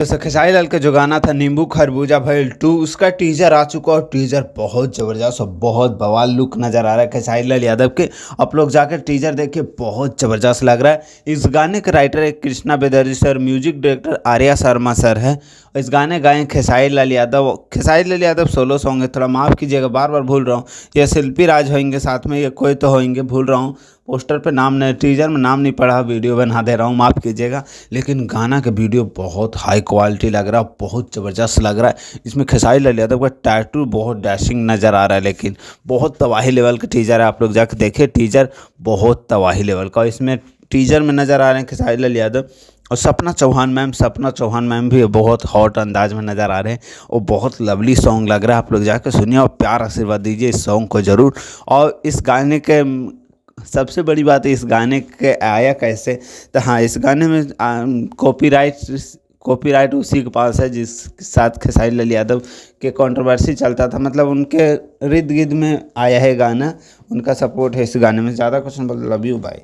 जैसे खेसारी लाल का जो गाना था नींबू खरबूजा भइल 2 उसका टीजर आ चुका और टीजर बहुत ज़बरदस्त और बहुत बवाल लुक नज़र आ रहा है खेसारी लाल यादव के। आप लोग जाकर टीजर देखिए, बहुत ज़बरदस्त लग रहा है। इस गाने के राइटर एक Krishna Bedarji sir, music director Arya Sharma sir है। इस गाने गाए खेसारी लाल यादव। खेसारी लाल यादव सोलो सॉन्ग है, थोड़ा माफ़ कीजिएगा, बार बार भूल रहा हूँ। ये शिल्पी राज होंगे साथ में, ये कोई तो होंगे, भूल रहा हूँ। पोस्टर पे नाम नहीं, टीजर में नाम नहीं पढ़ा, वीडियो बना दे रहा हूँ, माफ़ कीजिएगा। लेकिन गाना का वीडियो बहुत हाई क्वालिटी लग रहा है, बहुत ज़बरदस्त लग रहा है। इसमें खेसारी लाल यादव का टैटू बहुत डैशिंग नज़र आ रहा है, लेकिन बहुत तबाही लेवल का टीजर है। आप लोग जाकर देखिए, टीजर बहुत तबाही लेवल का। इसमें टीजर में नज़र आ रहे हैं खेसारी लाल यादव और सपना चौहान मैम भी बहुत हॉट अंदाज में नज़र आ रहे हैं और बहुत लवली सॉन्ग लग रहा है। आप लोग जाकर सुनिए और प्यार आशीर्वाद दीजिए इस सॉन्ग को ज़रूर। और इस गाने के सबसे बड़ी बात है, इस गाने के आया कैसे, तो हाँ, इस गाने में कॉपीराइट उसी के पास है जिसके साथ खेसारी लाल यादव के कंट्रोवर्सी चलता था। मतलब उनके इर्द गिर्द में आया है गाना, उनका सपोर्ट है इस गाने में। ज़्यादा कुछ नहीं बोल, लव यू बाय।